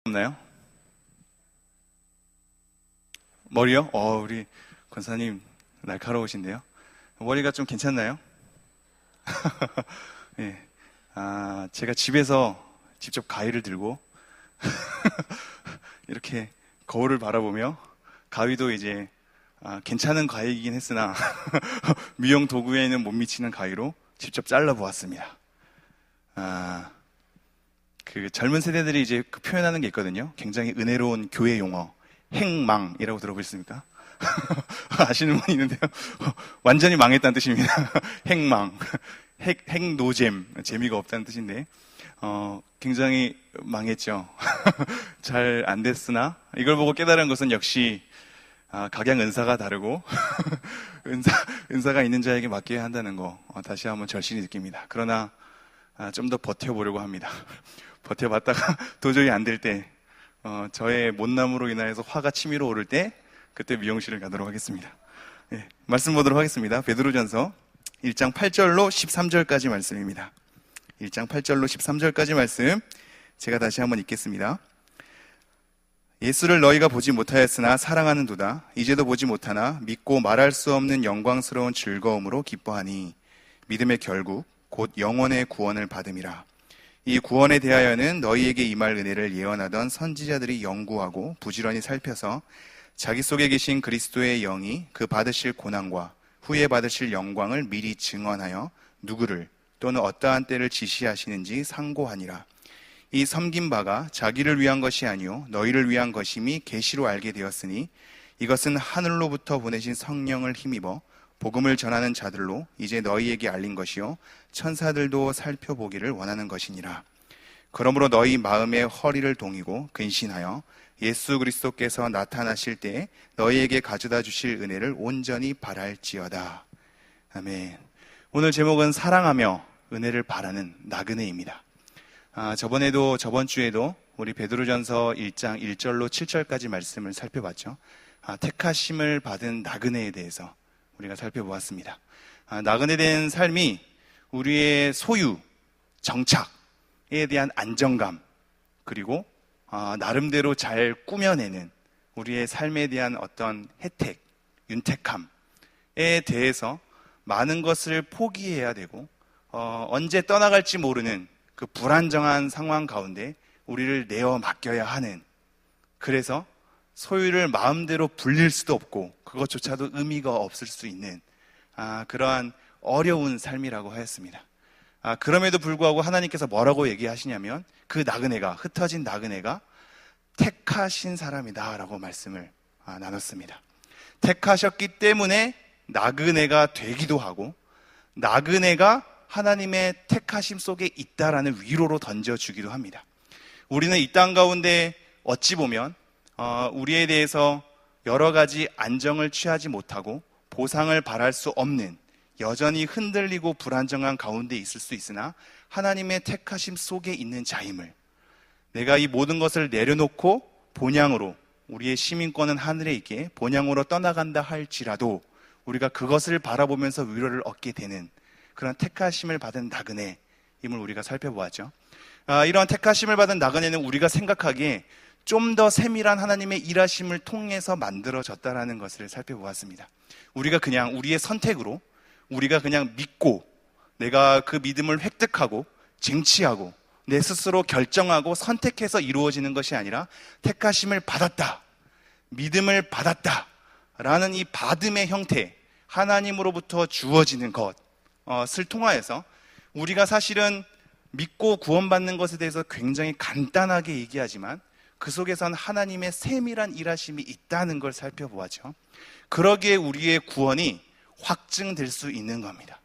없나요? 머리요? 우리 권사님 날카로우신데요. 머리가 좀 괜찮나요? 예. 제가 집에서 직접 가위를 들고 이렇게 거울을 바라보며 가위도 이제 괜찮은 가위이긴 했으나 미용 도구에는 못 미치는 가위로 직접 잘라보았습니다. 그 젊은 세대들이 이제 그 표현하는 게 있거든요. 굉장히 은혜로운 교회 용어, 행망이라고 들어보셨습니까? 아시는 분이 있는데요. 완전히 망했다는 뜻입니다. 행망, 행노잼, 재미가 없다는 뜻인데, 굉장히 망했죠. 잘 안 됐으나 이걸 보고 깨달은 것은 역시 각양 은사가 다르고 은사가 있는 자에게 맡겨야 한다는 거 다시 한번 절실히 느낍니다. 그러나 좀 더 버텨보려고 합니다. 버텨봤다가 도저히 안 될 때, 저의 못남으로 인하여서 화가 치밀어 오를 때 그때 미용실을 가도록 하겠습니다. 예, 말씀 보도록 하겠습니다. 베드로전서 1장 8절로 13절까지 말씀입니다. 1장 8절로 13절까지 말씀 제가 다시 한번 읽겠습니다. 예수를 너희가 보지 못하였으나 사랑하는도다. 이제도 보지 못하나 믿고 말할 수 없는 영광스러운 즐거움으로 기뻐하니 믿음의 결국 곧 영원의 구원을 받음이라. 이 구원에 대하여는 너희에게 임할 은혜를 예언하던 선지자들이 연구하고 부지런히 살펴서 자기 속에 계신 그리스도의 영이 그 받으실 고난과 후에 받으실 영광을 미리 증언하여 누구를 또는 어떠한 때를 지시하시는지 상고하니라. 이 섬긴 바가 자기를 위한 것이 아니요 너희를 위한 것임이 계시로 알게 되었으니 이것은 하늘로부터 보내신 성령을 힘입어 복음을 전하는 자들로 이제 너희에게 알린 것이요 천사들도 살펴보기를 원하는 것이니라. 그러므로 너희 마음의 허리를 동이고 근신하여 예수 그리스도께서 나타나실 때에 너희에게 가져다 주실 은혜를 온전히 바랄지어다. 아멘. 오늘 제목은 사랑하며 은혜를 바라는 나그네입니다. 저번 주에도 우리 베드로전서 1장 1절로 7절까지 말씀을 살펴봤죠. 택하심을 받은 나그네에 대해서 우리가 살펴보았습니다. 나그네된 삶이 우리의 소유, 정착에 대한 안정감, 그리고 나름대로 잘 꾸며내는 우리의 삶에 대한 어떤 혜택, 윤택함에 대해서 많은 것을 포기해야 되고 언제 떠나갈지 모르는 그 불안정한 상황 가운데 우리를 내어 맡겨야 하는, 그래서 소유를 마음대로 불릴 수도 없고 그것조차도 의미가 없을 수 있는 그러한 어려운 삶이라고 하였습니다. 그럼에도 불구하고 하나님께서 뭐라고 얘기하시냐면 그 나그네가, 흩어진 나그네가 택하신 사람이다 라고 말씀을 나눴습니다. 택하셨기 때문에 나그네가 되기도 하고 나그네가 하나님의 택하심 속에 있다라는 위로로 던져주기도 합니다. 우리는 이 땅 가운데 어찌 보면 우리에 대해서 여러 가지 안정을 취하지 못하고 보상을 바랄 수 없는, 여전히 흔들리고 불안정한 가운데 있을 수 있으나 하나님의 택하심 속에 있는 자임을, 내가 이 모든 것을 내려놓고 본향으로, 우리의 시민권은 하늘에 있기에 본향으로 떠나간다 할지라도 우리가 그것을 바라보면서 위로를 얻게 되는 그런 택하심을 받은 나그네임을 우리가 살펴보았죠. 이런 택하심을 받은 나그네는 우리가 생각하기에 좀 더 세밀한 하나님의 일하심을 통해서 만들어졌다라는 것을 살펴보았습니다. 우리가 그냥 우리의 선택으로, 우리가 그냥 믿고 내가 그 믿음을 획득하고 쟁취하고 내 스스로 결정하고 선택해서 이루어지는 것이 아니라 택하심을 받았다, 믿음을 받았다 라는 이 받음의 형태, 하나님으로부터 주어지는 것을 통하여서 우리가 사실은 믿고 구원받는 것에 대해서 굉장히 간단하게 얘기하지만 그 속에선 하나님의 세밀한 일하심이 있다는 걸 살펴보았죠. 그러기에 우리의 구원이 확증될 수 있는 겁니다.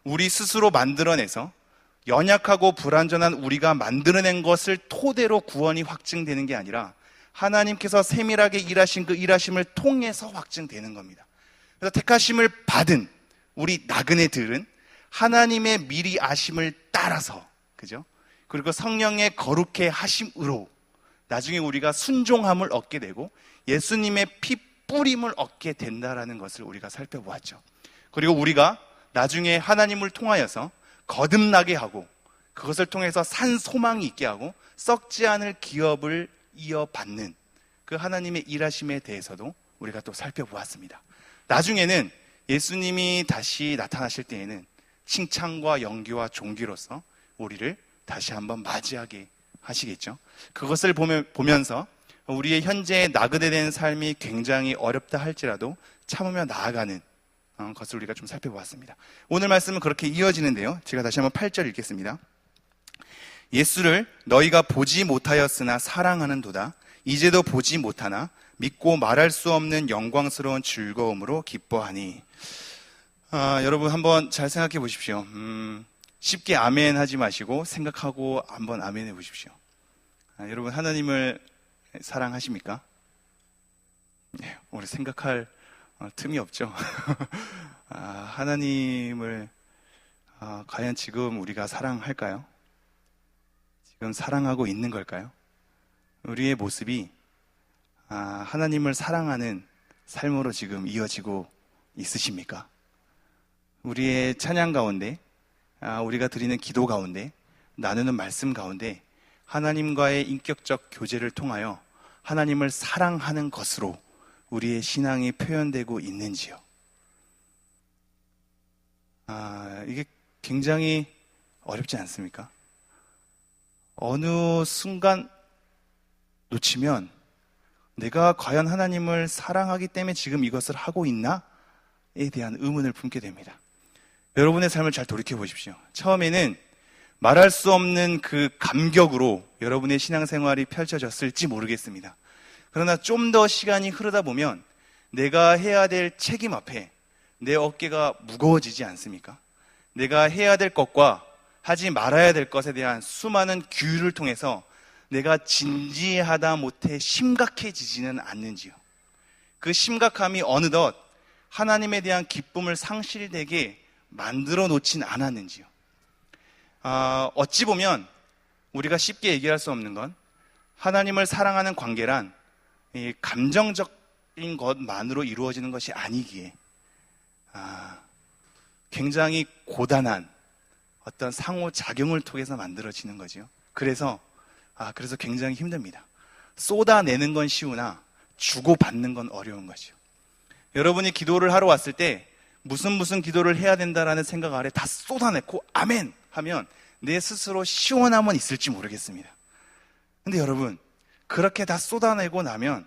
우리 스스로 만들어내서 연약하고 불완전한 우리가 만들어낸 것을 토대로 구원이 확증되는 게 아니라 하나님께서 세밀하게 일하신 그 일하심을 통해서 확증되는 겁니다. 그래서 택하심을 받은 우리 나그네들은 하나님의 미리 아심을 따라서, 그죠? 그리고 성령의 거룩해 하심으로 나중에 우리가 순종함을 얻게 되고 예수님의 피 뿌림을 얻게 된다라는 것을 우리가 살펴보았죠. 그리고 우리가 나중에 하나님을 통하여서 거듭나게 하고 그것을 통해서 산 소망이 있게 하고 썩지 않을 기업을 이어받는 그 하나님의 일하심에 대해서도 우리가 또 살펴보았습니다. 나중에는 예수님이 다시 나타나실 때에는 칭찬과 영기와 존귀로서 우리를 다시 한번 맞이하게 하시겠죠. 그것을 보면서 우리의 현재의 나그네된 삶이 굉장히 어렵다 할지라도 참으며 나아가는 것을 우리가 좀 살펴보았습니다. 오늘 말씀은 그렇게 이어지는데요. 제가 다시 한번 8절 읽겠습니다. 예수를 너희가 보지 못하였으나 사랑하는도다. 이제도 보지 못하나 믿고 말할 수 없는 영광스러운 즐거움으로 기뻐하니. 여러분 한번 잘 생각해 보십시오. 쉽게 아멘 하지 마시고 생각하고 한번 아멘 해 보십시오. 여러분 하나님을 사랑하십니까? 네, 우리 생각할 틈이 없죠. 하나님을 과연 지금 우리가 사랑할까요? 지금 사랑하고 있는 걸까요? 우리의 모습이 하나님을 사랑하는 삶으로 지금 이어지고 있으십니까? 우리의 찬양 가운데, 우리가 드리는 기도 가운데, 나누는 말씀 가운데 하나님과의 인격적 교제를 통하여 하나님을 사랑하는 것으로 우리의 신앙이 표현되고 있는지요? 이게 굉장히 어렵지 않습니까? 어느 순간 놓치면 내가 과연 하나님을 사랑하기 때문에 지금 이것을 하고 있나에 대한 의문을 품게 됩니다. 여러분의 삶을 잘 돌이켜 보십시오. 처음에는 말할 수 없는 그 감격으로 여러분의 신앙생활이 펼쳐졌을지 모르겠습니다. 그러나 좀 더 시간이 흐르다 보면 내가 해야 될 책임 앞에 내 어깨가 무거워지지 않습니까? 내가 해야 될 것과 하지 말아야 될 것에 대한 수많은 규율을 통해서 내가 진지하다 못해 심각해지지는 않는지요. 그 심각함이 어느덧 하나님에 대한 기쁨을 상실되게 만들어 놓진 않았는지요. 어찌 보면 우리가 쉽게 얘기할 수 없는 건 하나님을 사랑하는 관계란 이 감정적인 것만으로 이루어지는 것이 아니기에 굉장히 고단한 어떤 상호작용을 통해서 만들어지는 거죠. 그래서 굉장히 힘듭니다. 쏟아내는 건 쉬우나 주고받는 건 어려운 거죠. 여러분이 기도를 하러 왔을 때 무슨 기도를 해야 된다라는 생각 아래 다 쏟아내고 아멘 하면 내 스스로 시원함은 있을지 모르겠습니다. 근데 여러분 그렇게 다 쏟아내고 나면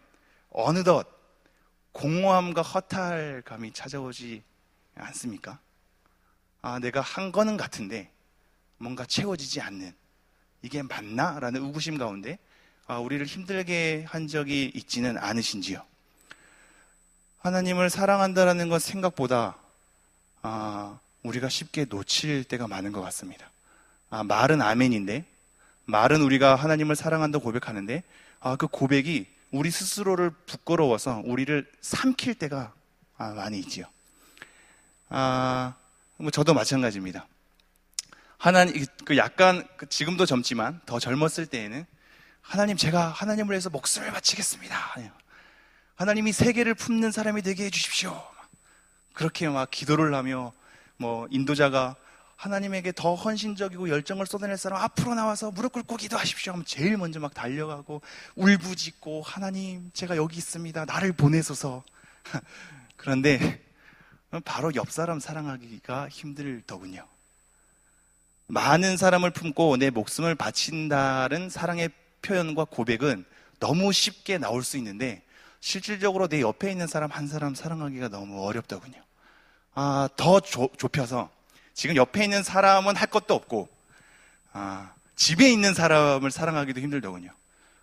어느덧 공허함과 허탈감이 찾아오지 않습니까? 내가 한 거는 같은데 뭔가 채워지지 않는, 이게 맞나? 라는 의구심 가운데 우리를 힘들게 한 적이 있지는 않으신지요? 하나님을 사랑한다라는 건 생각보다 우리가 쉽게 놓칠 때가 많은 것 같습니다. 말은 아멘인데, 말은 우리가 하나님을 사랑한다고 고백하는데 그 고백이 우리 스스로를 부끄러워서 우리를 삼킬 때가 많이 있지요. 저도 마찬가지입니다. 약간 지금도 젊지만 더 젊었을 때에는 하나님, 제가 하나님을 위해서 목숨을 바치겠습니다. 하나님이 세계를 품는 사람이 되게 해주십시오. 그렇게 막 기도를 하며 인도자가 하나님에게 더 헌신적이고 열정을 쏟아낼 사람 앞으로 나와서 무릎 꿇고 기도하십시오 하면 제일 먼저 막 달려가고 울부짖고 하나님 제가 여기 있습니다. 나를 보내소서. 그런데 바로 옆 사람 사랑하기가 힘들더군요. 많은 사람을 품고 내 목숨을 바친다는 사랑의 표현과 고백은 너무 쉽게 나올 수 있는데 실질적으로 내 옆에 있는 사람 한 사람 사랑하기가 너무 어렵더군요. 더 좁혀서 지금 옆에 있는 사람은 할 것도 없고 집에 있는 사람을 사랑하기도 힘들더군요.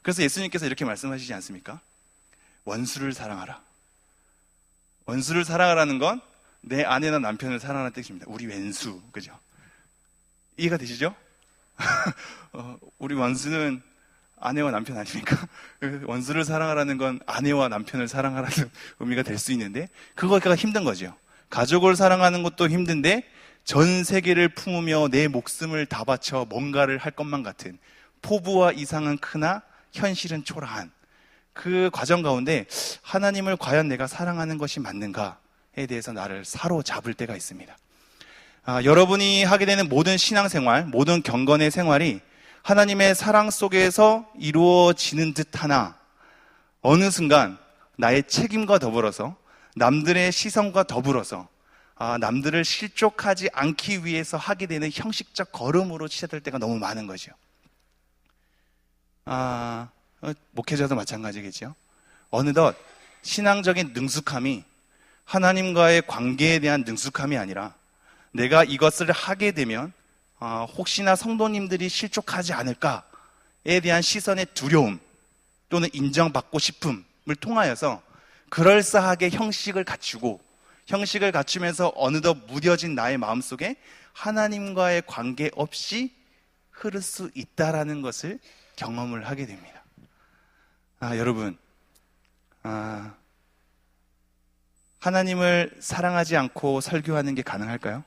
그래서 예수님께서 이렇게 말씀하시지 않습니까? 원수를 사랑하라. 원수를 사랑하라는 건 내 아내나 남편을 사랑하는 뜻입니다. 우리 왼수, 그죠? 이해가 되시죠? 우리 원수는 아내와 남편 아닙니까? 원수를 사랑하라는 건 아내와 남편을 사랑하라는 의미가 될 수 있는데 그거가 힘든 거죠. 가족을 사랑하는 것도 힘든데 전 세계를 품으며 내 목숨을 다 바쳐 뭔가를 할 것만 같은, 포부와 이상은 크나 현실은 초라한 그 과정 가운데 하나님을 과연 내가 사랑하는 것이 맞는가에 대해서 나를 사로잡을 때가 있습니다. 여러분이 하게 되는 모든 신앙생활, 모든 경건의 생활이 하나님의 사랑 속에서 이루어지는 듯 하나 어느 순간 나의 책임과 더불어서 남들의 시선과 더불어서 남들을 실족하지 않기 위해서 하게 되는 형식적 걸음으로 치닫을 때가 너무 많은 거죠. 목회자도 마찬가지겠죠. 어느덧 신앙적인 능숙함이 하나님과의 관계에 대한 능숙함이 아니라 내가 이것을 하게 되면 혹시나 성도님들이 실족하지 않을까에 대한 시선의 두려움 또는 인정받고 싶음을 통하여서 그럴싸하게 형식을 갖추면서 어느덧 무뎌진 나의 마음속에 하나님과의 관계 없이 흐를 수 있다라는 것을 경험을 하게 됩니다. 여러분, 하나님을 사랑하지 않고 설교하는 게 가능할까요?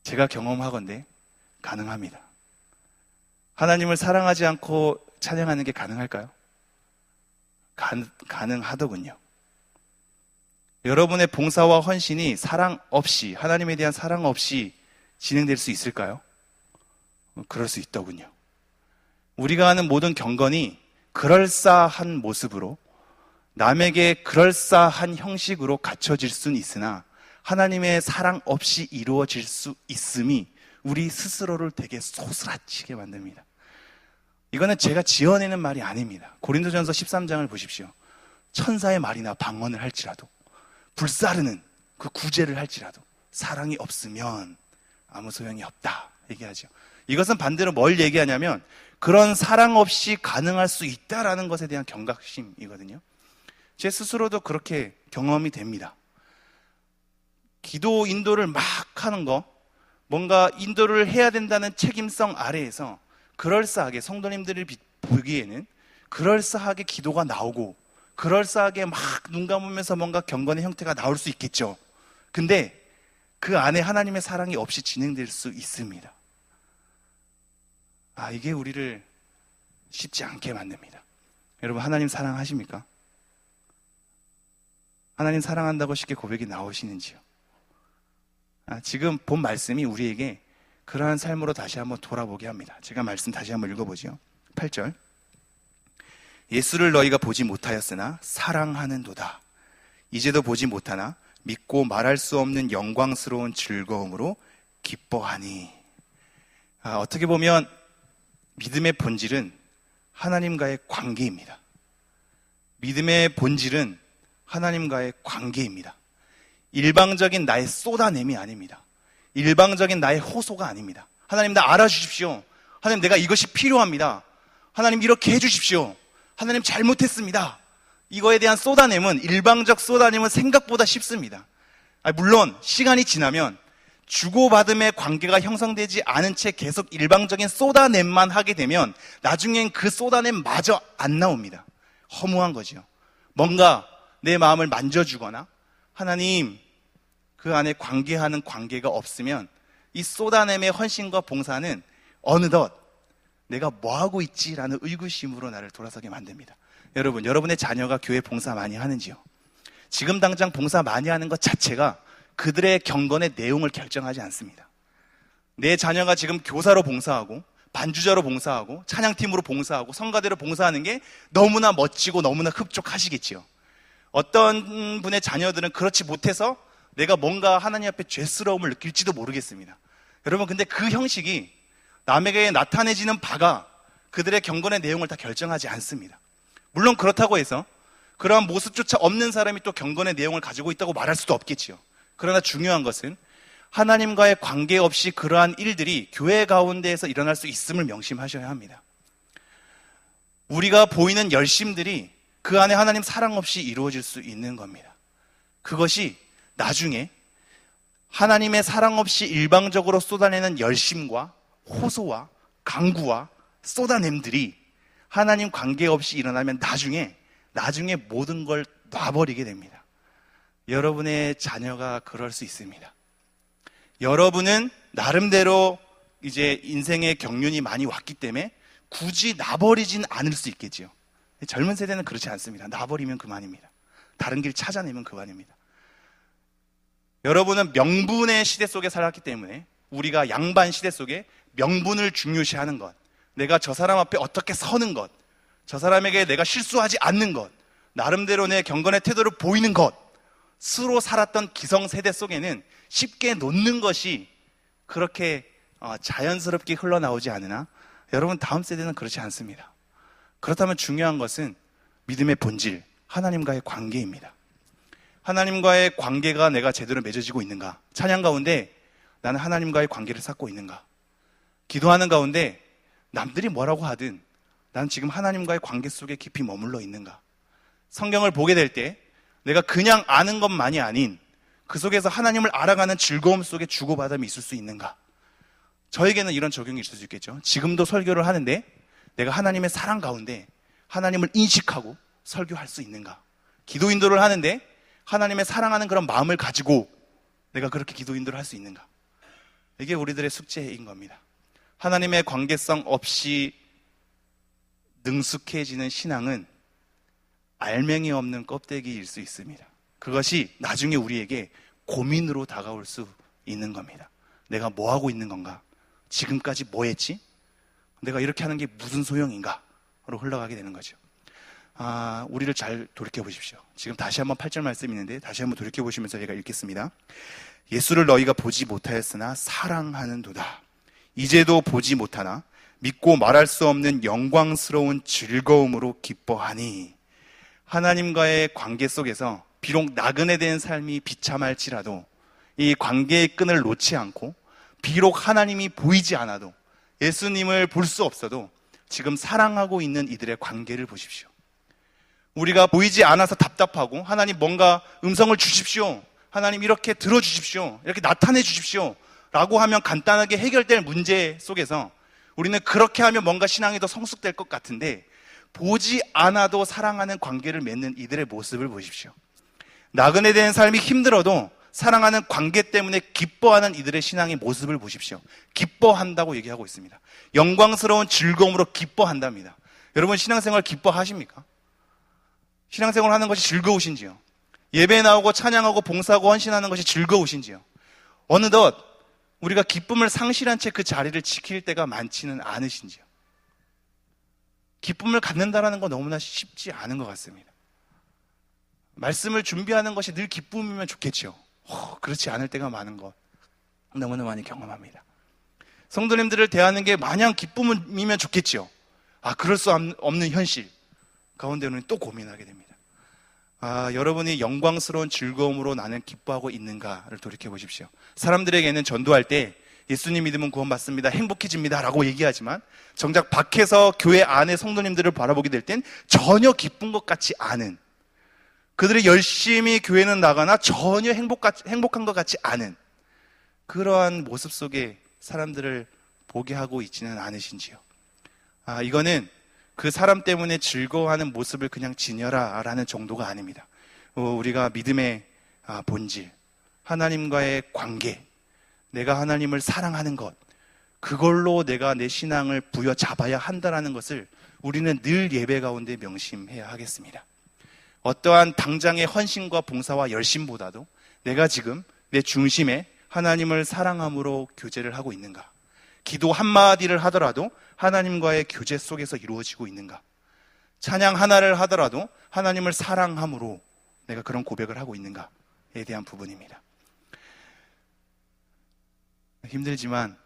제가 경험하건대 가능합니다. 하나님을 사랑하지 않고 찬양하는 게 가능할까요? 가능하더군요. 여러분의 봉사와 헌신이 사랑 없이, 하나님에 대한 사랑 없이 진행될 수 있을까요? 그럴 수 있더군요. 우리가 하는 모든 경건이 그럴싸한 모습으로 남에게 그럴싸한 형식으로 갖춰질 수는 있으나 하나님의 사랑 없이 이루어질 수 있음이 우리 스스로를 되게 소스라치게 만듭니다. 이거는 제가 지어내는 말이 아닙니다. 고린도전서 13장을 보십시오. 천사의 말이나 방언을 할지라도 불사르는 그 구제를 할지라도 사랑이 없으면 아무 소용이 없다 얘기하죠. 이것은 반대로 뭘 얘기하냐면 그런 사랑 없이 가능할 수 있다라는 것에 대한 경각심이거든요. 제 스스로도 그렇게 경험이 됩니다. 기도 인도를 막 하는 거, 뭔가 인도를 해야 된다는 책임성 아래에서 그럴싸하게 성도님들을 보기에는 그럴싸하게 기도가 나오고 그럴싸하게 막 눈 감으면서 뭔가 경건의 형태가 나올 수 있겠죠. 근데 그 안에 하나님의 사랑이 없이 진행될 수 있습니다. 이게 우리를 쉽지 않게 만듭니다. 여러분, 하나님 사랑하십니까? 하나님 사랑한다고 쉽게 고백이 나오시는지요? 지금 본 말씀이 우리에게 그러한 삶으로 다시 한번 돌아보게 합니다. 제가 말씀 다시 한번 읽어보죠. 8절. 예수를 너희가 보지 못하였으나 사랑하는도다. 이제도 보지 못하나 믿고 말할 수 없는 영광스러운 즐거움으로 기뻐하니. 어떻게 보면 믿음의 본질은 하나님과의 관계입니다. 믿음의 본질은 하나님과의 관계입니다. 일방적인 나의 쏟아냄이 아닙니다. 일방적인 나의 호소가 아닙니다. 하나님, 나 알아주십시오. 하나님, 내가 이것이 필요합니다. 하나님, 이렇게 해주십시오. 하나님, 잘못했습니다. 이거에 대한 쏟아냄은, 일방적 쏟아냄은 생각보다 쉽습니다. 물론 시간이 지나면 주고받음의 관계가 형성되지 않은 채 계속 일방적인 쏟아냄만 하게 되면 나중엔 그 쏟아냄마저 안 나옵니다. 허무한 거죠. 뭔가 내 마음을 만져주거나 하나님 그 안에 관계하는 관계가 없으면 이 쏟아냄의 헌신과 봉사는 어느덧 내가 뭐하고 있지라는 의구심으로 나를 돌아서게 만듭니다. 여러분, 여러분의 자녀가 교회 봉사 많이 하는지요? 지금 당장 봉사 많이 하는 것 자체가 그들의 경건의 내용을 결정하지 않습니다. 내 자녀가 지금 교사로 봉사하고 반주자로 봉사하고 찬양팀으로 봉사하고 성가대로 봉사하는 게 너무나 멋지고 너무나 흡족하시겠지요. 어떤 분의 자녀들은 그렇지 못해서 내가 뭔가 하나님 앞에 죄스러움을 느낄지도 모르겠습니다. 여러분, 근데 그 형식이 남에게 나타내지는 바가 그들의 경건의 내용을 다 결정하지 않습니다. 물론 그렇다고 해서 그러한 모습조차 없는 사람이 또 경건의 내용을 가지고 있다고 말할 수도 없겠지요. 그러나 중요한 것은 하나님과의 관계없이 그러한 일들이 교회 가운데에서 일어날 수 있음을 명심하셔야 합니다. 우리가 보이는 열심들이 그 안에 하나님 사랑 없이 이루어질 수 있는 겁니다. 그것이 나중에 하나님의 사랑 없이 일방적으로 쏟아내는 열심과 호소와 강구와 쏟아냄들이 하나님 관계없이 일어나면 나중에 모든 걸 놔버리게 됩니다. 여러분의 자녀가 그럴 수 있습니다. 여러분은 나름대로 이제 인생의 경륜이 많이 왔기 때문에 굳이 놔버리진 않을 수 있겠지요. 젊은 세대는 그렇지 않습니다. 놔버리면 그만입니다. 다른 길 찾아내면 그만입니다. 여러분은 명분의 시대 속에 살았기 때문에 우리가 양반 시대 속에 명분을 중요시하는 것, 내가 저 사람 앞에 어떻게 서는 것, 저 사람에게 내가 실수하지 않는 것, 나름대로 내 경건의 태도를 보이는 것으로 살았던 기성세대 속에는 쉽게 놓는 것이 그렇게 자연스럽게 흘러나오지 않으나 여러분, 다음 세대는 그렇지 않습니다. 그렇다면 중요한 것은 믿음의 본질, 하나님과의 관계입니다. 하나님과의 관계가 내가 제대로 맺어지고 있는가? 찬양 가운데 나는 하나님과의 관계를 쌓고 있는가? 기도하는 가운데 남들이 뭐라고 하든 난 지금 하나님과의 관계 속에 깊이 머물러 있는가? 성경을 보게 될 때 내가 그냥 아는 것만이 아닌 그 속에서 하나님을 알아가는 즐거움 속에 주고받음이 있을 수 있는가? 저에게는 이런 적용이 있을 수 있겠죠. 지금도 설교를 하는데 내가 하나님의 사랑 가운데 하나님을 인식하고 설교할 수 있는가? 기도 인도를 하는데 하나님의 사랑하는 그런 마음을 가지고 내가 그렇게 기도 인도를 할 수 있는가? 이게 우리들의 숙제인 겁니다. 하나님의 관계성 없이 능숙해지는 신앙은 알맹이 없는 껍데기일 수 있습니다. 그것이 나중에 우리에게 고민으로 다가올 수 있는 겁니다. 내가 뭐 하고 있는 건가? 지금까지 뭐 했지? 내가 이렇게 하는 게 무슨 소용인가? 로 흘러가게 되는 거죠. 우리를 잘 돌이켜 보십시오. 지금 다시 한번 8절 말씀이 있는데 다시 한번 돌이켜 보시면서 제가 읽겠습니다. 예수를 너희가 보지 못하였으나 사랑하는도다. 이제도 보지 못하나 믿고 말할 수 없는 영광스러운 즐거움으로 기뻐하니. 하나님과의 관계 속에서 비록 나그네 된 삶이 비참할지라도 이 관계의 끈을 놓지 않고, 비록 하나님이 보이지 않아도, 예수님을 볼 수 없어도 지금 사랑하고 있는 이들의 관계를 보십시오. 우리가 보이지 않아서 답답하고 하나님 뭔가 음성을 주십시오, 하나님 이렇게 들어주십시오, 이렇게 나타내 주십시오 라고 하면 간단하게 해결될 문제 속에서 우리는 그렇게 하면 뭔가 신앙이 더 성숙될 것 같은데, 보지 않아도 사랑하는 관계를 맺는 이들의 모습을 보십시오. 나그네 된 삶이 힘들어도 사랑하는 관계 때문에 기뻐하는 이들의 신앙의 모습을 보십시오. 기뻐한다고 얘기하고 있습니다. 영광스러운 즐거움으로 기뻐한답니다. 여러분, 신앙생활 기뻐하십니까? 신앙생활 하는 것이 즐거우신지요? 예배 나오고 찬양하고 봉사하고 헌신하는 것이 즐거우신지요? 어느덧 우리가 기쁨을 상실한 채 그 자리를 지킬 때가 많지는 않으신지요? 기쁨을 갖는다는 건 너무나 쉽지 않은 것 같습니다. 말씀을 준비하는 것이 늘 기쁨이면 좋겠죠. 그렇지 않을 때가 많은 것 너무나 많이 경험합니다. 성도님들을 대하는 게 마냥 기쁨이면 좋겠죠. 그럴 수 없는 현실 가운데 우리는 또 고민하게 됩니다. 여러분이 영광스러운 즐거움으로 나는 기뻐하고 있는가를 돌이켜 보십시오. 사람들에게는 전도할 때 예수님 믿으면 구원받습니다, 행복해집니다 라고 얘기하지만 정작 밖에서 교회 안에 성도님들을 바라보게 될 땐 전혀 기쁜 것 같지 않은, 그들이 열심히 교회는 나가나 전혀 행복한 것 같지 않은 그러한 모습 속에 사람들을 보게 하고 있지는 않으신지요? 이거는 그 사람 때문에 즐거워하는 모습을 그냥 지녀라 라는 정도가 아닙니다. 우리가 믿음의 본질, 하나님과의 관계, 내가 하나님을 사랑하는 것, 그걸로 내가 내 신앙을 부여잡아야 한다는 것을 우리는 늘 예배 가운데 명심해야 하겠습니다. 어떠한 당장의 헌신과 봉사와 열심보다도 내가 지금 내 중심에 하나님을 사랑함으로 교제를 하고 있는가? 기도 한마디를 하더라도 하나님과의 교제 속에서 이루어지고 있는가? 찬양 하나를 하더라도 하나님을 사랑함으로 내가 그런 고백을 하고 있는가에 대한 부분입니다. 힘들지만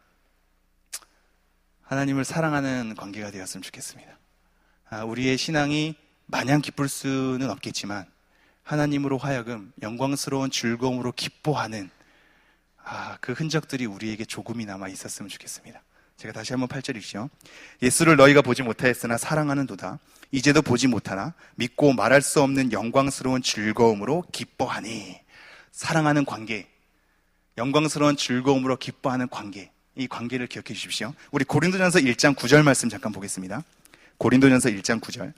하나님을 사랑하는 관계가 되었으면 좋겠습니다. 우리의 신앙이 마냥 기쁠 수는 없겠지만 하나님으로 하여금 영광스러운 즐거움으로 기뻐하는 그 흔적들이 우리에게 조금이나마 있었으면 좋겠습니다. 제가 다시 한번 8절 읽죠. 예수를 너희가 보지 못하였으나 사랑하는도다. 이제도 보지 못하나 믿고 말할 수 없는 영광스러운 즐거움으로 기뻐하니. 사랑하는 관계, 영광스러운 즐거움으로 기뻐하는 관계, 이 관계를 기억해 주십시오. 우리 고린도전서 1장 9절 말씀 잠깐 보겠습니다. 고린도전서 1장 9절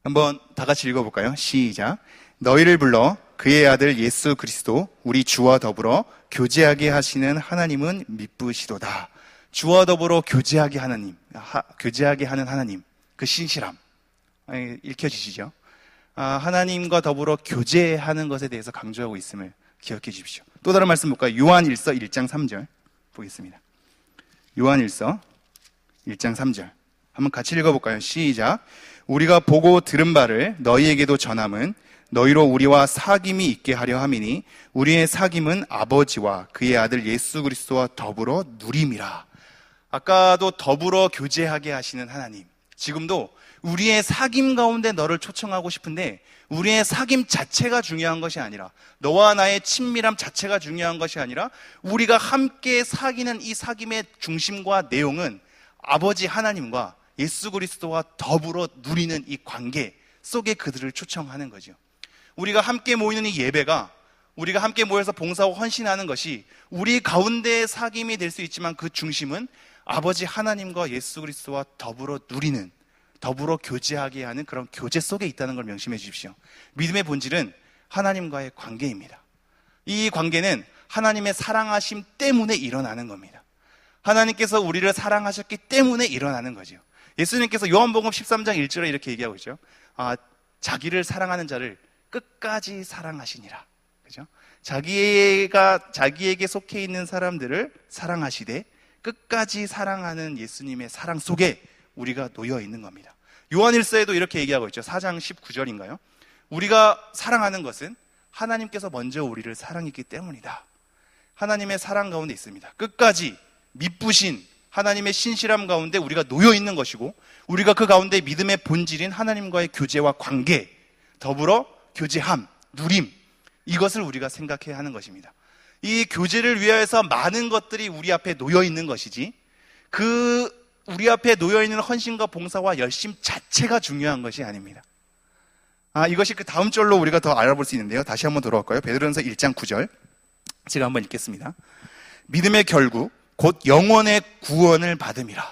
한번 다 같이 읽어볼까요? 시작. 너희를 불러 그의 아들 예수 그리스도 우리 주와 더불어 교제하게 하시는 하나님은 미쁘시도다. 주와 더불어 교제하게 하나님, 교제하게 하는 하나님, 그 신실함 읽혀지시죠? 하나님과 더불어 교제하는 것에 대해서 강조하고 있음을 기억해 주십시오. 또 다른 말씀 볼까요? 요한일서 1장 3절 보겠습니다. 요한일서 1장 3절 한번 같이 읽어볼까요? 시작. 우리가 보고 들은 바를 너희에게도 전함은 너희로 우리와 사귐이 있게 하려 함이니 우리의 사귐은 아버지와 그의 아들 예수 그리스도와 더불어 누림이라. 아까도 더불어 교제하게 하시는 하나님, 지금도 우리의 사귐 가운데 너를 초청하고 싶은데 우리의 사귐 자체가 중요한 것이 아니라, 너와 나의 친밀함 자체가 중요한 것이 아니라, 우리가 함께 사귀는 이 사귐의 중심과 내용은 아버지 하나님과 예수 그리스도와 더불어 누리는 이 관계 속에 그들을 초청하는 거죠. 우리가 함께 모이는 이 예배가, 우리가 함께 모여서 봉사하고 헌신하는 것이 우리 가운데의 사귐이 될 수 있지만 그 중심은 아버지 하나님과 예수 그리스도와 더불어 누리는, 더불어 교제하게 하는 그런 교제 속에 있다는 걸 명심해 주십시오. 믿음의 본질은 하나님과의 관계입니다. 이 관계는 하나님의 사랑하심 때문에 일어나는 겁니다. 하나님께서 우리를 사랑하셨기 때문에 일어나는 거죠. 예수님께서 요한복음 13장 1절에 이렇게 얘기하고 있죠. 자기를 사랑하는 자를 끝까지 사랑하시니라. 그죠? 자기에게 속해 있는 사람들을 사랑하시되 끝까지 사랑하는 예수님의 사랑 속에 우리가 놓여 있는 겁니다. 요한일서에도 이렇게 얘기하고 있죠. 4장 19절인가요? 우리가 사랑하는 것은 하나님께서 먼저 우리를 사랑했기 때문이다. 하나님의 사랑 가운데 있습니다. 끝까지 미쁘신 하나님의 신실함 가운데 우리가 놓여 있는 것이고, 우리가 그 가운데 믿음의 본질인 하나님과의 교제와 관계, 더불어 교제함, 누림, 이것을 우리가 생각해야 하는 것입니다. 이 교제를 위하여서 많은 것들이 우리 앞에 놓여 있는 것이지, 우리 앞에 놓여 있는 헌신과 봉사와 열심 자체가 중요한 것이 아닙니다. 이것이 그 다음 절로 우리가 더 알아볼 수 있는데요. 다시 한번 돌아올까요? 베드로전서 1장 9절 제가 한번 읽겠습니다. 믿음의 결국 곧 영혼의 구원을 받음이라.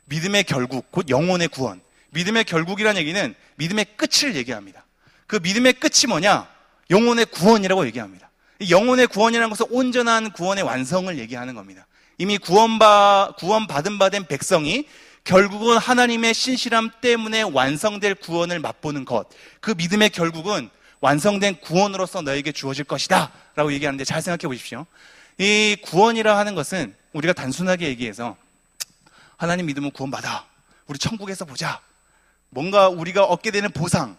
믿음의 결국 곧 영혼의 구원. 믿음의 결국이라는 얘기는 믿음의 끝을 얘기합니다. 그 믿음의 끝이 뭐냐? 영혼의 구원이라고 얘기합니다. 영혼의 구원이라는 것은 온전한 구원의 완성을 얘기하는 겁니다. 이미 구원받은 바 된 백성이 결국은 하나님의 신실함 때문에 완성될 구원을 맛보는 것, 그 믿음의 결국은 완성된 구원으로서 너에게 주어질 것이다 라고 얘기하는데, 잘 생각해 보십시오. 이 구원이라 하는 것은 우리가 단순하게 얘기해서 하나님 믿으면 구원받아, 우리 천국에서 보자, 뭔가 우리가 얻게 되는 보상,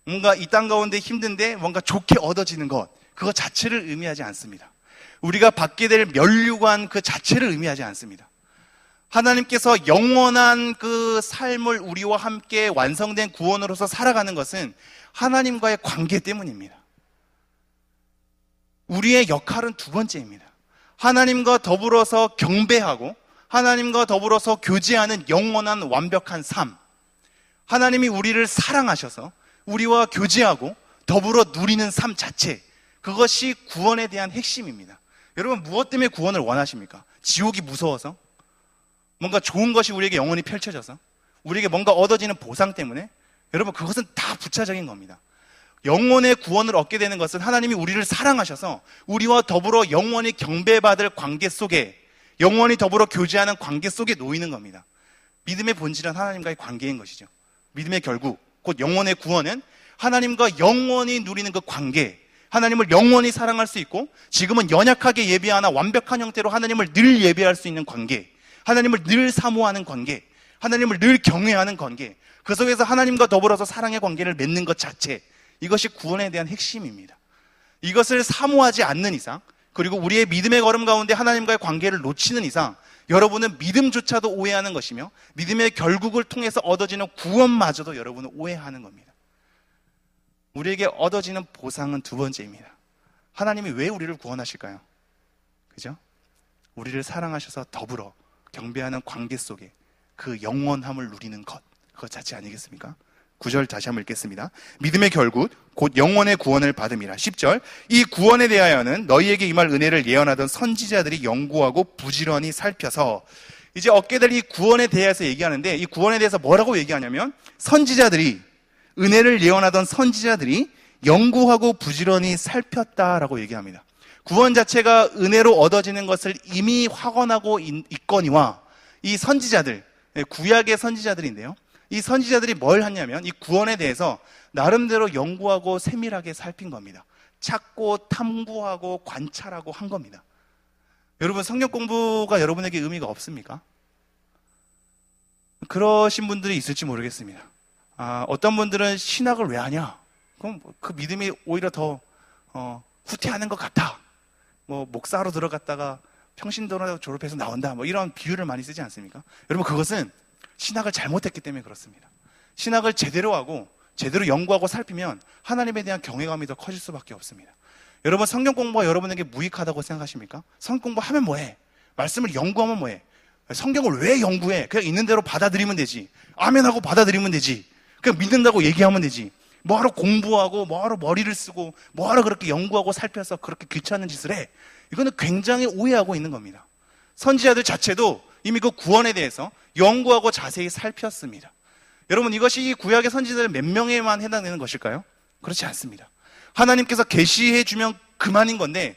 뭔가 이 땅 가운데 힘든데 뭔가 좋게 얻어지는 것, 그거 자체를 의미하지 않습니다. 우리가 받게 될 면류관 그 자체를 의미하지 않습니다. 하나님께서 영원한 그 삶을 우리와 함께 완성된 구원으로서 살아가는 것은 하나님과의 관계 때문입니다. 우리의 역할은 두 번째입니다. 하나님과 더불어서 경배하고 하나님과 더불어서 교제하는 영원한 완벽한 삶, 하나님이 우리를 사랑하셔서 우리와 교제하고 더불어 누리는 삶 자체, 그것이 구원에 대한 핵심입니다. 여러분, 무엇 때문에 구원을 원하십니까? 지옥이 무서워서? 뭔가 좋은 것이 우리에게 영원히 펼쳐져서? 우리에게 뭔가 얻어지는 보상 때문에? 여러분, 그것은 다 부차적인 겁니다. 영혼의 구원을 얻게 되는 것은 하나님이 우리를 사랑하셔서 우리와 더불어 영원히 경배받을 관계 속에, 영원히 더불어 교제하는 관계 속에 놓이는 겁니다. 믿음의 본질은 하나님과의 관계인 것이죠. 믿음의 결국 곧 영혼의 구원은 하나님과 영원히 누리는 그 관계, 하나님을 영원히 사랑할 수 있고, 지금은 연약하게 예배하나 완벽한 형태로 하나님을 늘 예배할 수 있는 관계, 하나님을 늘 사모하는 관계, 하나님을 늘 경외하는 관계, 그 속에서 하나님과 더불어서 사랑의 관계를 맺는 것 자체, 이것이 구원에 대한 핵심입니다. 이것을 사모하지 않는 이상, 그리고 우리의 믿음의 걸음 가운데 하나님과의 관계를 놓치는 이상, 여러분은 믿음조차도 오해하는 것이며 믿음의 결국을 통해서 얻어지는 구원마저도 여러분은 오해하는 겁니다. 우리에게 얻어지는 보상은 두 번째입니다. 하나님이 왜 우리를 구원하실까요? 그죠? 우리를 사랑하셔서 더불어 경배하는 관계 속에 그 영원함을 누리는 것, 그것 자체 아니겠습니까? 9절 다시 한번 읽겠습니다. 믿음의 결국 곧 영원의 구원을 받음이라. 10절, 이 구원에 대하여는 너희에게 임할 은혜를 예언하던 선지자들이 연구하고 부지런히 살펴서, 이제 얻게 될 이 구원에 대해서 얘기하는데, 이 구원에 대해서 뭐라고 얘기하냐면, 선지자들이, 은혜를 예언하던 선지자들이 연구하고 부지런히 살폈다라고 얘기합니다. 구원 자체가 은혜로 얻어지는 것을 이미 확언하고 있거니와, 이 선지자들, 구약의 선지자들인데요, 이 선지자들이 뭘 했냐면 이 구원에 대해서 나름대로 연구하고 세밀하게 살핀 겁니다. 찾고 탐구하고 관찰하고 한 겁니다. 여러분, 성경 공부가 여러분에게 의미가 없습니까? 그러신 분들이 있을지 모르겠습니다. 어떤 분들은 신학을 왜 하냐? 그럼 그 믿음이 오히려 더 후퇴하는 것 같아. 목사로 들어갔다가 평신도로 졸업해서 나온다. 이런 비유를 많이 쓰지 않습니까? 여러분, 그것은 신학을 잘못했기 때문에 그렇습니다. 신학을 제대로 하고 제대로 연구하고 살피면 하나님에 대한 경외감이 더 커질 수밖에 없습니다. 여러분, 성경 공부가 여러분에게 무익하다고 생각하십니까? 성경 공부하면 뭐해? 말씀을 연구하면 뭐해? 성경을 왜 연구해? 그냥 있는 대로 받아들이면 되지. 아멘하고 받아들이면 되지. 그냥 믿는다고 얘기하면 되지. 뭐하러 공부하고 뭐하러 머리를 쓰고 뭐하러 그렇게 연구하고 살펴서 그렇게 귀찮은 짓을 해? 이거는 굉장히 오해하고 있는 겁니다. 선지자들 자체도 이미 그 구원에 대해서 연구하고 자세히 살폈습니다. 여러분, 이것이 구약의 선지자들 몇 명에만 해당되는 것일까요? 그렇지 않습니다. 하나님께서 계시해 주면 그만인 건데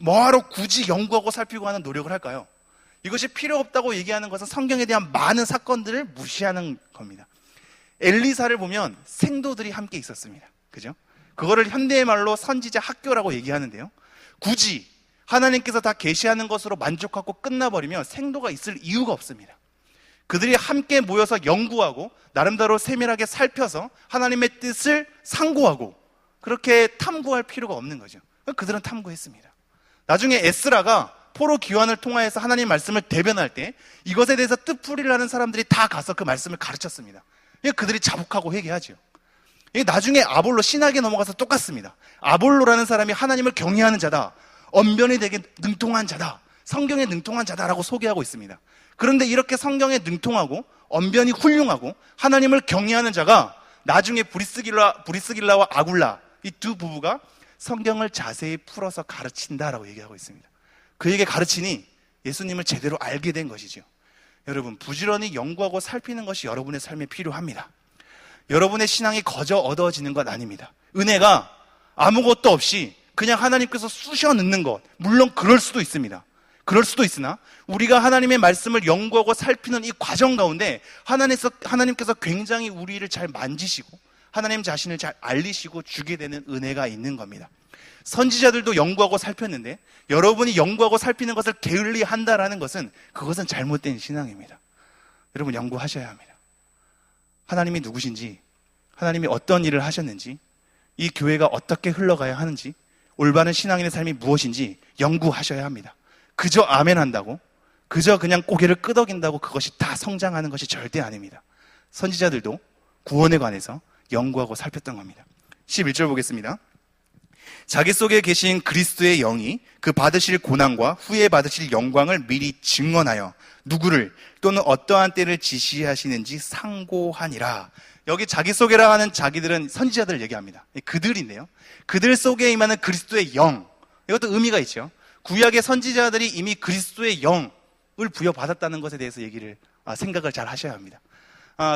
뭐하러 굳이 연구하고 살피고 하는 노력을 할까요? 이것이 필요 없다고 얘기하는 것은 성경에 대한 많은 사건들을 무시하는 겁니다. 엘리사를 보면 생도들이 함께 있었습니다. 그죠? 그거를 현대의 말로 선지자 학교라고 얘기하는데요. 굳이 하나님께서 다 계시하는 것으로 만족하고 끝나버리면 생도가 있을 이유가 없습니다. 그들이 함께 모여서 연구하고 나름대로 세밀하게 살펴서 하나님의 뜻을 상고하고 그렇게 탐구할 필요가 없는 거죠. 그들은 탐구했습니다. 나중에 에스라가 포로 귀환을 통하여서 하나님 말씀을 대변할 때 이것에 대해서 뜻풀이를 하는 사람들이 다 가서 그 말씀을 가르쳤습니다. 그들이 자복하고 회개하죠. 나중에 아볼로, 신학에 넘어가서 똑같습니다. 아볼로라는 사람이 하나님을 경외하는 자다, 언변이 되게 능통한 자다, 성경에 능통한 자다라고 소개하고 있습니다. 그런데 이렇게 성경에 능통하고 언변이 훌륭하고 하나님을 경외하는 자가 나중에 브리스길라와 아굴라, 이 두 부부가 성경을 자세히 풀어서 가르친다라고 얘기하고 있습니다. 그에게 가르치니 예수님을 제대로 알게 된 것이죠. 여러분, 부지런히 연구하고 살피는 것이 여러분의 삶에 필요합니다. 여러분의 신앙이 거저 얻어지는 것 아닙니다. 은혜가 아무것도 없이 그냥 하나님께서 쑤셔 넣는 것, 물론 그럴 수도 있습니다. 그럴 수도 있으나 우리가 하나님의 말씀을 연구하고 살피는 이 과정 가운데 하나님께서 굉장히 우리를 잘 만지시고 하나님 자신을 잘 알리시고 주게 되는 은혜가 있는 겁니다. 선지자들도 연구하고 살폈는데 여러분이 연구하고 살피는 것을 게을리한다라는 것은 그것은 잘못된 신앙입니다. 여러분, 연구하셔야 합니다. 하나님이 누구신지, 하나님이 어떤 일을 하셨는지, 이 교회가 어떻게 흘러가야 하는지, 올바른 신앙인의 삶이 무엇인지 연구하셔야 합니다. 그저 아멘 한다고, 그저 그냥 고개를 끄덕인다고 그것이 다 성장하는 것이 절대 아닙니다. 선지자들도 구원에 관해서 연구하고 살폈던 겁니다. 11절 보겠습니다. 자기 속에 계신 그리스도의 영이 그 받으실 고난과 후에 받으실 영광을 미리 증언하여 누구를 또는 어떠한 때를 지시하시는지 상고하니라. 여기 자기 속에라 하는 자기들은 선지자들을 얘기합니다. 그들인데요, 그들 속에 임하는 그리스도의 영, 이것도 의미가 있죠. 구약의 선지자들이 이미 그리스도의 영을 부여받았다는 것에 대해서 생각을 잘 하셔야 합니다.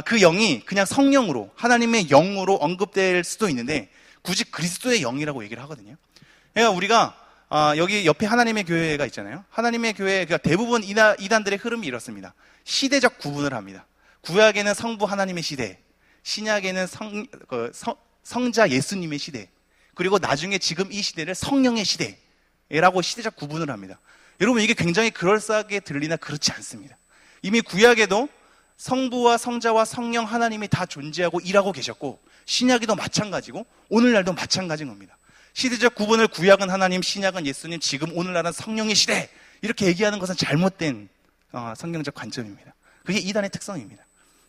그 영이 그냥 성령으로, 하나님의 영으로 언급될 수도 있는데 굳이 그리스도의 영이라고 얘기를 하거든요. 그러니까 우리가 여기 옆에 하나님의 교회가 있잖아요. 하나님의 교회, 그러니까 대부분 이단들의 흐름이 이렇습니다. 시대적 구분을 합니다. 구약에는 성부 하나님의 시대, 신약에는 성자 예수님의 시대, 그리고 나중에 지금 이 시대를 성령의 시대라고 시대적 구분을 합니다. 여러분, 이게 굉장히 그럴싸하게 들리나 그렇지 않습니다. 이미 구약에도 성부와 성자와 성령 하나님이 다 존재하고 일하고 계셨고 신약에도 마찬가지고 오늘날도 마찬가지인 겁니다. 시대적 구분을 구약은 하나님, 신약은 예수님, 지금 오늘날은 성령의 시대 이렇게 얘기하는 것은 잘못된 성경적 관점입니다. 그게 이단의 특성입니다.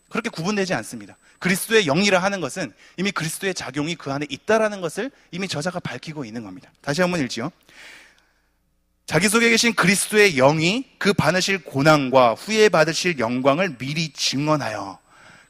그렇게 구분되지 않습니다. 그리스도의 영이라 하는 것은 이미 그리스도의 작용이 그 안에 있다라는 것을 이미 저자가 밝히고 있는 겁니다. 다시 한번 읽지요. 자기 속에 계신 그리스도의 영이 그 받으실 고난과 후에 받으실 영광을 미리 증언하여,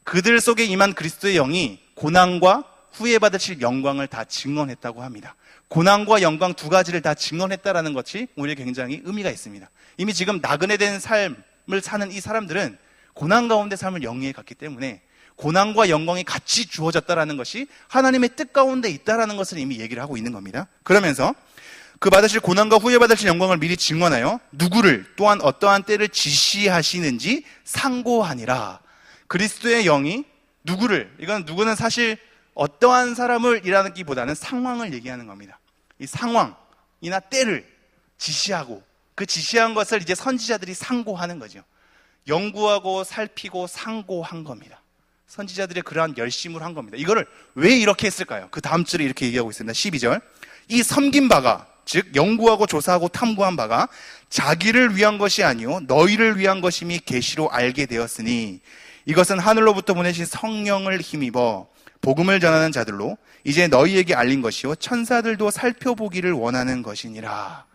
그들 속에 임한 그리스도의 영이 고난과 후에 받으실 영광을 다 증언했다고 합니다. 고난과 영광 두 가지를 다 증언했다라는 것이 우리에게 굉장히 의미가 있습니다. 이미 지금 나그네 된 삶을 사는 이 사람들은 고난 가운데 삶을 영위해 갔기 때문에 고난과 영광이 같이 주어졌다라는 것이 하나님의 뜻 가운데 있다라는 것을 이미 얘기를 하고 있는 겁니다. 그러면서 그 받으실 고난과 후에 받으실 영광을 미리 증언하여 누구를 또한 어떠한 때를 지시하시는지 상고하니라. 그리스도의 영이 누구를, 이건 누구는 사실 어떠한 사람을 이라기보다는 상황을 얘기하는 겁니다. 이 상황이나 때를 지시하고 그 지시한 것을 이제 선지자들이 상고하는 거죠. 연구하고 살피고 상고한 겁니다. 선지자들의 그러한 열심을 한 겁니다. 이거를 왜 이렇게 했을까요? 그 다음 줄에 이렇게 얘기하고 있습니다. 12절. 이 섬긴 바가, 즉 연구하고 조사하고 탐구한 바가 자기를 위한 것이 아니요 너희를 위한 것임이 계시로 알게 되었으니 이것은 하늘로부터 보내신 성령을 힘입어 복음을 전하는 자들로 이제 너희에게 알린 것이요 천사들도 살펴보기를 원하는 것이니라.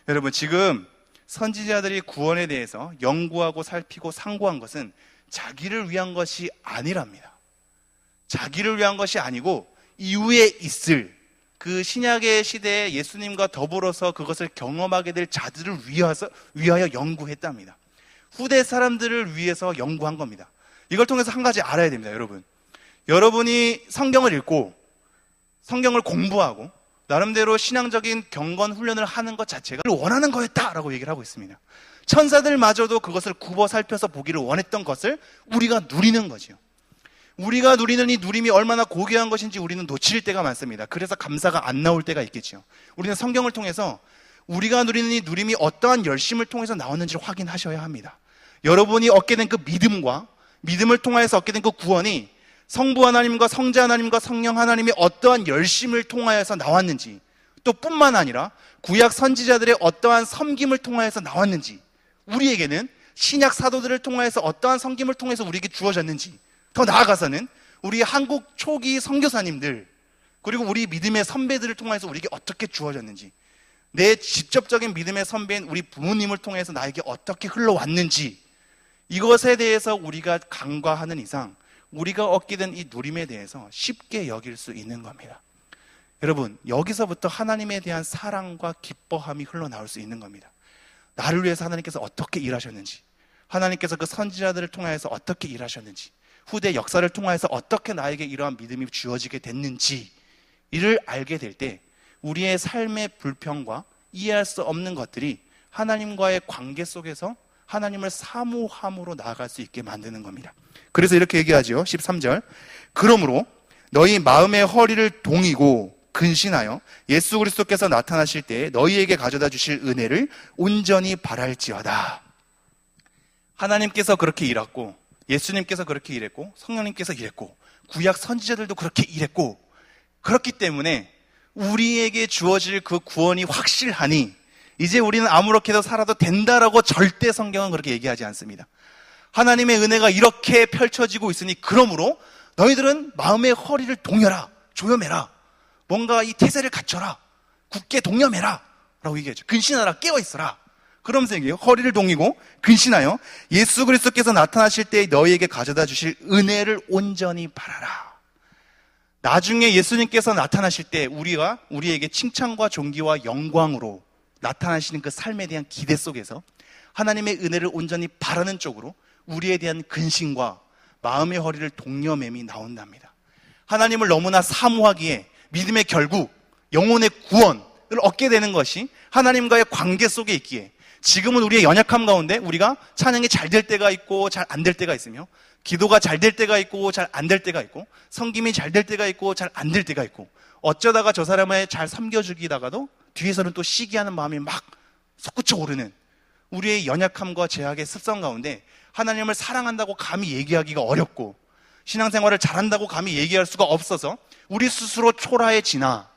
여러분, 지금 선지자들이 구원에 대해서 연구하고 살피고 상고한 것은 자기를 위한 것이 아니랍니다. 자기를 위한 것이 아니고 이후에 있을 그 신약의 시대에 예수님과 더불어서 그것을 경험하게 될 자들을 위하여 연구했답니다. 후대 사람들을 위해서 연구한 겁니다. 이걸 통해서 한 가지 알아야 됩니다, 여러분. 여러분이 성경을 읽고 성경을 공부하고 나름대로 신앙적인 경건 훈련을 하는 것 자체가 원하는 거였다라고 얘기를 하고 있습니다. 천사들마저도 그것을 굽어 살펴서 보기를 원했던 것을 우리가 누리는 거죠. 우리가 누리는 이 누림이 얼마나 고귀한 것인지 우리는 놓칠 때가 많습니다. 그래서 감사가 안 나올 때가 있겠죠. 우리는 성경을 통해서 우리가 누리는 이 누림이 어떠한 열심을 통해서 나왔는지를 확인하셔야 합니다. 여러분이 얻게 된 그 믿음과 믿음을 통하여서 얻게 된 그 구원이 성부 하나님과 성자 하나님과 성령 하나님의 어떠한 열심을 통하여서 나왔는지, 또 뿐만 아니라 구약 선지자들의 어떠한 섬김을 통하여서 나왔는지, 우리에게는 신약 사도들을 통하여서 어떠한 섬김을 통해서 우리에게 주어졌는지, 더 나아가서는 우리 한국 초기 선교사님들 그리고 우리 믿음의 선배들을 통해서 우리에게 어떻게 주어졌는지, 내 직접적인 믿음의 선배인 우리 부모님을 통해서 나에게 어떻게 흘러왔는지, 이것에 대해서 우리가 간과하는 이상 우리가 얻게 된 이 누림에 대해서 쉽게 여길 수 있는 겁니다. 여러분, 여기서부터 하나님에 대한 사랑과 기뻐함이 흘러나올 수 있는 겁니다. 나를 위해서 하나님께서 어떻게 일하셨는지, 하나님께서 그 선지자들을 통해서 어떻게 일하셨는지, 후대 역사를 통해서 어떻게 나에게 이러한 믿음이 주어지게 됐는지, 이를 알게 될 때 우리의 삶의 불평과 이해할 수 없는 것들이 하나님과의 관계 속에서 하나님을 사모함으로 나아갈 수 있게 만드는 겁니다. 그래서 이렇게 얘기하죠. 13절. 그러므로 너희 마음의 허리를 동이고 근신하여 예수 그리스도께서 나타나실 때 너희에게 가져다 주실 은혜를 온전히 바랄지어다. 하나님께서 그렇게 일했고, 예수님께서 그렇게 일했고, 성령님께서 일했고, 구약 선지자들도 그렇게 일했고, 그렇기 때문에 우리에게 주어질 그 구원이 확실하니 이제 우리는 아무렇게도 살아도 된다라고 절대 성경은 그렇게 얘기하지 않습니다. 하나님의 은혜가 이렇게 펼쳐지고 있으니 그러므로 너희들은 마음의 허리를 동여라, 조여매라, 뭔가 이 태세를 갖춰라, 굳게 동여매라 라고 얘기하죠. 근신하라, 깨어있어라. 그러면서 얘기해요. 허리를 동이고 근신하여 예수 그리스도께서 나타나실 때 너희에게 가져다 주실 은혜를 온전히 바라라. 나중에 예수님께서 나타나실 때 우리에게 칭찬과 존귀와 영광으로 나타나시는 그 삶에 대한 기대 속에서 하나님의 은혜를 온전히 바라는 쪽으로 우리에 대한 근심과 마음의 허리를 동여맴이 나온답니다. 하나님을 너무나 사모하기에 믿음의 결국, 영혼의 구원을 얻게 되는 것이 하나님과의 관계 속에 있기에, 지금은 우리의 연약함 가운데 우리가 찬양이 잘 될 때가 있고 잘 안 될 때가 있으며, 기도가 잘 될 때가 있고 잘 안 될 때가 있고, 섬김이 잘 될 때가 있고 잘 안 될 때가 있고, 어쩌다가 저 사람을 잘 섬겨주기다가도 뒤에서는 또 시기하는 마음이 막 솟구쳐 오르는 우리의 연약함과 제약의 습성 가운데 하나님을 사랑한다고 감히 얘기하기가 어렵고, 신앙생활을 잘한다고 감히 얘기할 수가 없어서 우리 스스로 초라해지나,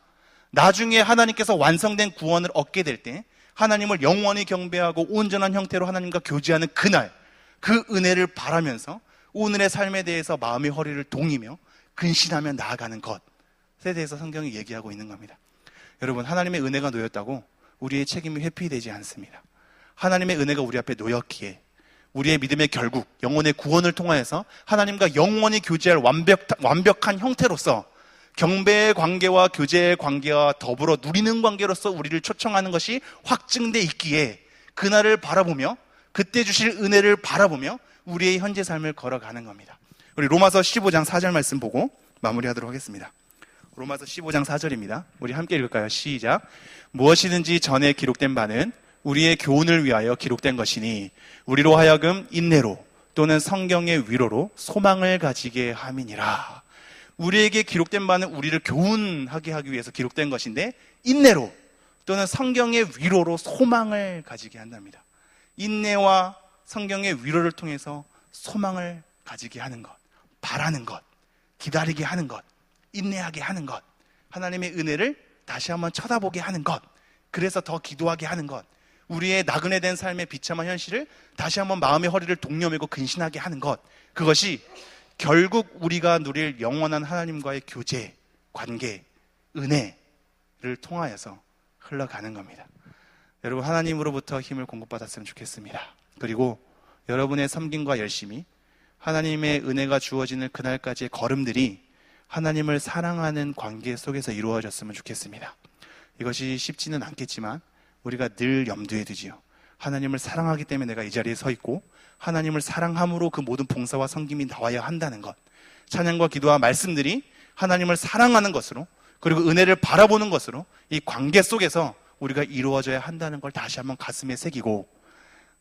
나중에 하나님께서 완성된 구원을 얻게 될 때 하나님을 영원히 경배하고 온전한 형태로 하나님과 교제하는 그날, 그 은혜를 바라면서 오늘의 삶에 대해서 마음의 허리를 동이며 근신하며 나아가는 것에 대해서 성경이 얘기하고 있는 겁니다. 여러분, 하나님의 은혜가 놓였다고 우리의 책임이 회피되지 않습니다. 하나님의 은혜가 우리 앞에 놓였기에 우리의 믿음의 결국, 영혼의 구원을 통하여서 하나님과 영원히 교제할 완벽한 형태로서 경배의 관계와 교제의 관계와 더불어 누리는 관계로서 우리를 초청하는 것이 확증돼 있기에 그날을 바라보며, 그때 주실 은혜를 바라보며 우리의 현재 삶을 걸어가는 겁니다. 우리 로마서 15장 4절 말씀 보고 마무리하도록 하겠습니다. 로마서 15장 4절입니다. 우리 함께 읽을까요? 시작. 무엇이든지 전에 기록된 바는 우리의 교훈을 위하여 기록된 것이니 우리로 하여금 인내로 또는 성경의 위로로 소망을 가지게 함이니라. 우리에게 기록된 바는 우리를 교훈하게 하기 위해서 기록된 것인데 인내로, 또는 성경의 위로로 소망을 가지게 한답니다. 인내와 성경의 위로를 통해서 소망을 가지게 하는 것, 바라는 것, 기다리게 하는 것, 인내하게 하는 것, 하나님의 은혜를 다시 한번 쳐다보게 하는 것, 그래서 더 기도하게 하는 것, 우리의 나그네된 삶의 비참한 현실을 다시 한번 마음의 허리를 독려매고 근신하게 하는 것, 그것이 결국 우리가 누릴 영원한 하나님과의 교제, 관계, 은혜를 통하여서 흘러가는 겁니다. 여러분, 하나님으로부터 힘을 공급받았으면 좋겠습니다. 그리고 여러분의 섬김과 열심이 하나님의 은혜가 주어지는 그날까지의 걸음들이 하나님을 사랑하는 관계 속에서 이루어졌으면 좋겠습니다. 이것이 쉽지는 않겠지만 우리가 늘 염두에 두지요. 하나님을 사랑하기 때문에 내가 이 자리에 서 있고, 하나님을 사랑함으로 그 모든 봉사와 섬김이 나와야 한다는 것, 찬양과 기도와 말씀들이 하나님을 사랑하는 것으로, 그리고 은혜를 바라보는 것으로 이 관계 속에서 우리가 이루어져야 한다는 걸 다시 한번 가슴에 새기고,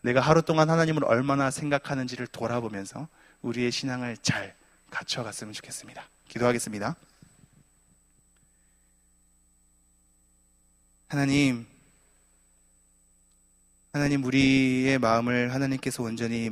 내가 하루 동안 하나님을 얼마나 생각하는지를 돌아보면서 우리의 신앙을 잘 갖춰갔으면 좋겠습니다. 기도하겠습니다. 하나님, 우리의 마음을 하나님께서 온전히